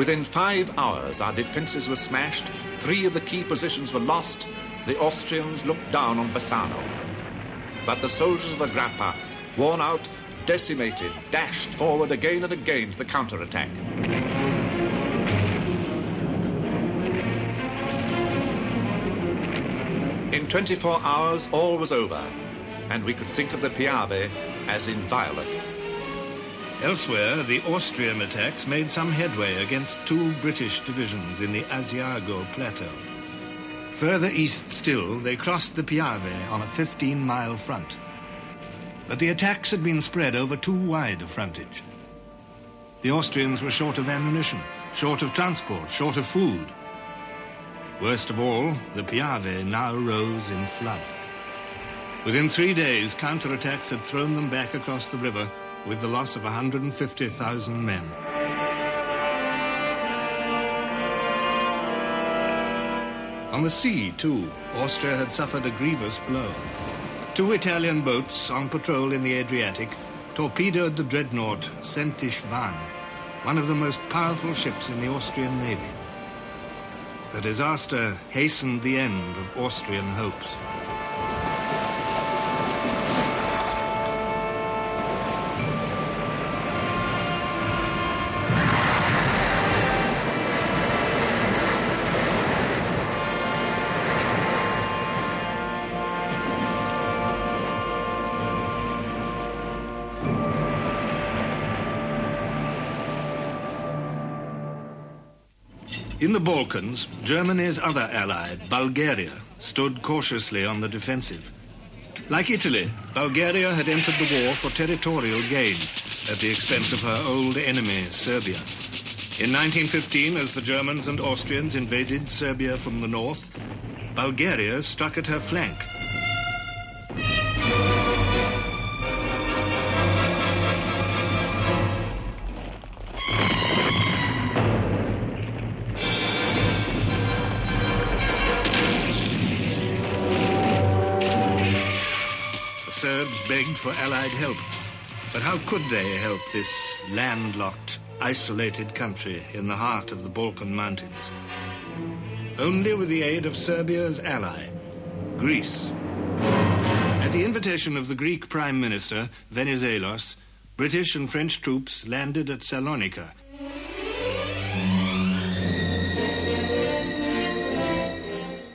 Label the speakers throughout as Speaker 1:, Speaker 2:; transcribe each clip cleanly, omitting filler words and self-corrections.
Speaker 1: Within 5 hours, our defences were smashed, 3 of the key positions were lost, the Austrians looked down on Bassano. But the soldiers of Agrappa, worn out, decimated, dashed forward again and again to the counterattack. In 24 hours, all was over, and we could think of the Piave as inviolate.
Speaker 2: Elsewhere, the Austrian attacks made some headway against 2 British divisions in the Asiago Plateau. Further east still, they crossed the Piave on a 15-mile front. But the attacks had been spread over too wide a frontage. The Austrians were short of ammunition, short of transport, short of food. Worst of all, the Piave now rose in flood. Within 3 days, counterattacks had thrown them back across the river with the loss of 150,000 men. On the sea, too, Austria had suffered a grievous blow. 2 Italian boats on patrol in the Adriatic torpedoed the dreadnought Sentish-Van, one of the most powerful ships in the Austrian navy. The disaster hastened the end of Austrian hopes. In the Balkans, Germany's other ally, Bulgaria, stood cautiously on the defensive. Like Italy, Bulgaria had entered the war for territorial gain at the expense of her old enemy, Serbia. In 1915, as the Germans and Austrians invaded Serbia from the north, Bulgaria struck at her flank. Serbs begged for Allied help. But how could they help this landlocked, isolated country in the heart of the Balkan Mountains? Only with the aid of Serbia's ally, Greece. At the invitation of the Greek Prime Minister, Venizelos, British and French troops landed at Salonika.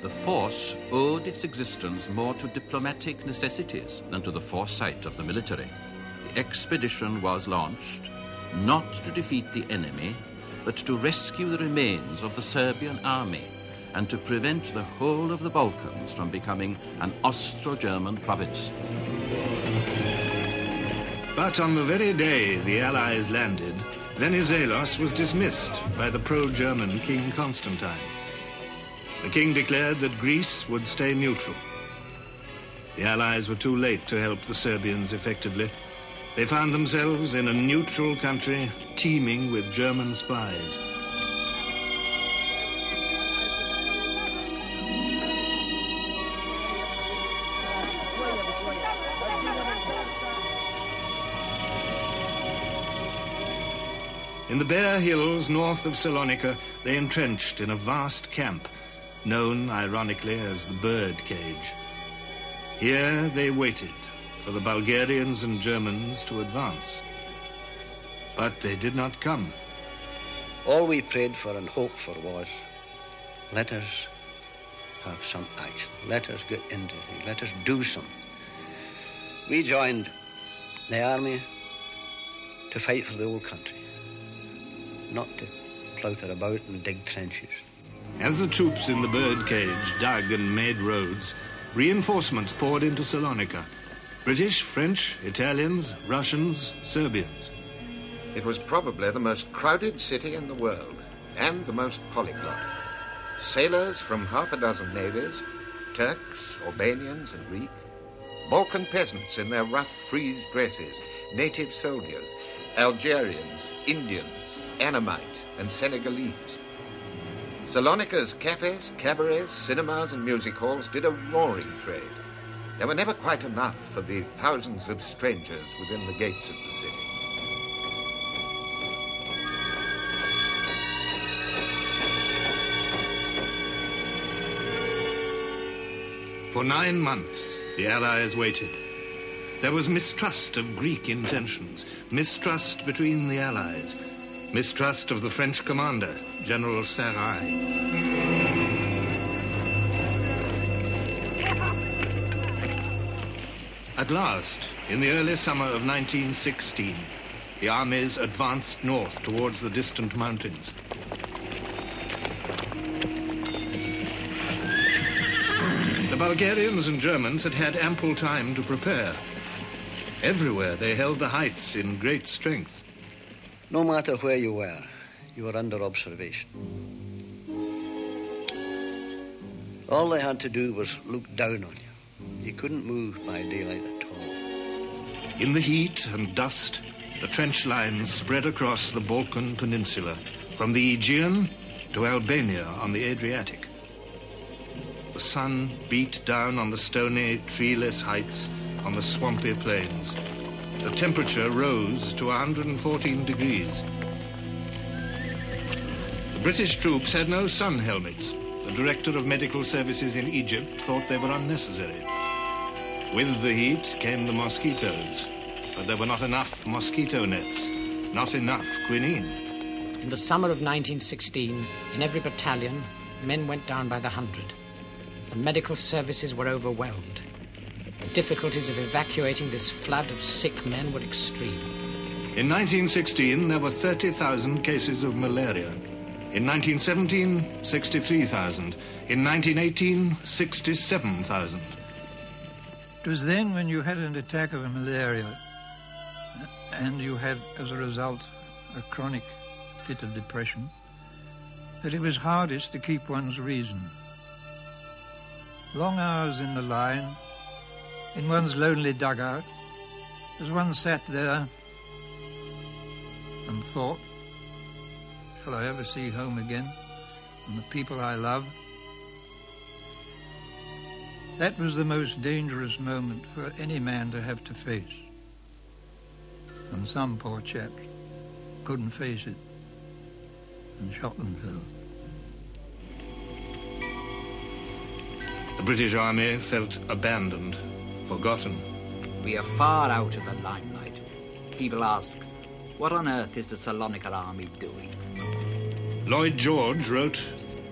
Speaker 3: The force owed its existence more to diplomatic necessities than to the foresight of the military. The expedition was launched not to defeat the enemy, but to rescue the remains of the Serbian army and to prevent the whole of the Balkans from becoming an Austro-German province.
Speaker 2: But on the very day the Allies landed, Venizelos was dismissed by the pro-German King Constantine. The king declared that Greece would stay neutral. The Allies were too late to help the Serbians effectively. They found themselves in a neutral country teeming with German spies. In the bare hills north of Salonika, they entrenched in a vast camp, known ironically as the Bird Cage. Here they waited for the Bulgarians and Germans to advance. But they did not come.
Speaker 4: All we prayed for and hoped for was, let us have some action. Let us get into things. Let us do something. We joined the army to fight for the old country, not to plouter about and dig trenches.
Speaker 2: As the troops in the Bird Cage dug and made roads, reinforcements poured into Salonika. British, French, Italians, Russians, Serbians.
Speaker 5: It was probably the most crowded city in the world, and the most polyglot. Sailors from half a dozen navies, Turks, Albanians and Greek, Balkan peasants in their rough frieze dresses, native soldiers, Algerians, Indians, Annamite and Senegalese. Salonika's cafes, cabarets, cinemas and music halls did a roaring trade. There were never quite enough for the thousands of strangers within the gates of the city.
Speaker 2: For 9 months, the Allies waited. There was mistrust of Greek intentions, mistrust between the Allies, mistrust of the French commander, General Sarai. At last, in the early summer of 1916, the armies advanced north towards the distant mountains. The Bulgarians and Germans had had ample time to prepare. Everywhere they held the heights in great strength.
Speaker 4: No matter where you were under observation. All they had to do was look down on you. You couldn't move by daylight at all.
Speaker 2: In the heat and dust, the trench lines spread across the Balkan Peninsula, from the Aegean to Albania on the Adriatic. The sun beat down on the stony, treeless heights on the swampy plains. The temperature rose to 114 degrees. The British troops had no sun helmets. The director of medical services in Egypt thought they were unnecessary. With the heat came the mosquitoes, but there were not enough mosquito nets, not enough quinine.
Speaker 6: In the summer of 1916, in every battalion, men went down by the 100. The medical services were overwhelmed. The difficulties of evacuating this flood of sick men were extreme.
Speaker 2: In 1916, there were 30,000 cases of malaria. In 1917, 63,000. In 1918, 67,000.
Speaker 7: It was then when you had an attack of malaria and you had, as a result, a chronic fit of depression, that it was hardest to keep one's reason. Long hours in the line, in one's lonely dugout, as one sat there and thought, shall I ever see home again and the people I love? That was the most dangerous moment for any man to have to face. And some poor chaps couldn't face it and shot themselves.
Speaker 2: The British Army felt abandoned, forgotten.
Speaker 8: We are far out of the limelight. People ask, what on earth is the Salonika Army doing?
Speaker 2: Lloyd George wrote,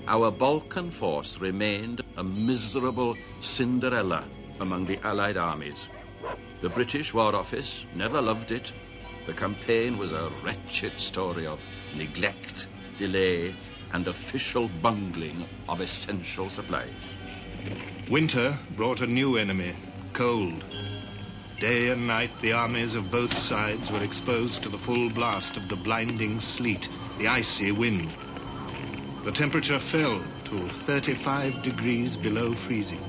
Speaker 3: Our Balkan force remained a miserable Cinderella among the Allied armies. The British War Office never loved it. The campaign was a wretched story of neglect, delay, and official bungling of essential supplies.
Speaker 2: Winter brought a new enemy, cold. Day and night, the armies of both sides were exposed to the full blast of the blinding sleet, the icy wind. The temperature fell to 35 degrees below freezing.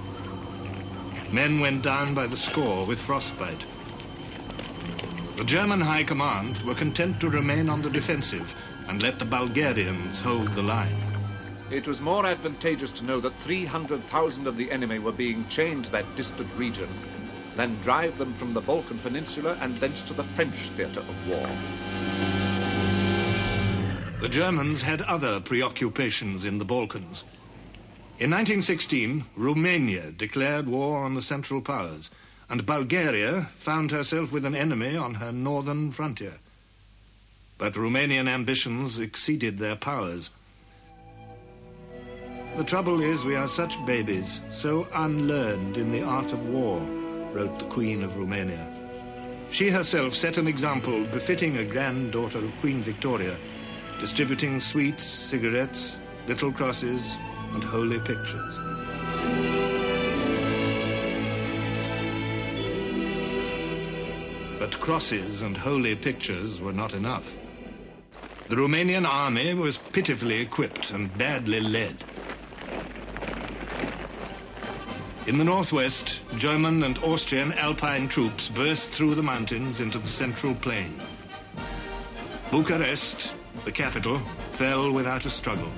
Speaker 2: Men went down by the score with frostbite. The German High Command were content to remain on the defensive and let the Bulgarians hold the line.
Speaker 1: It was more advantageous to know that 300,000 of the enemy were being chained to that distant region than drive them from the Balkan Peninsula and thence to the French theatre of war.
Speaker 2: The Germans had other preoccupations in the Balkans. In 1916, Romania declared war on the Central Powers, and Bulgaria found herself with an enemy on her northern frontier. But Romanian ambitions exceeded their powers. The trouble is we are such babies, so unlearned in the art of war, wrote the Queen of Romania. She herself set an example befitting a granddaughter of Queen Victoria, distributing sweets, cigarettes, little crosses, and holy pictures. But crosses and holy pictures were not enough. The Romanian army was pitifully equipped and badly led. In the northwest, German and Austrian Alpine troops burst through the mountains into the central plain. Bucharest, the capital, fell without a struggle.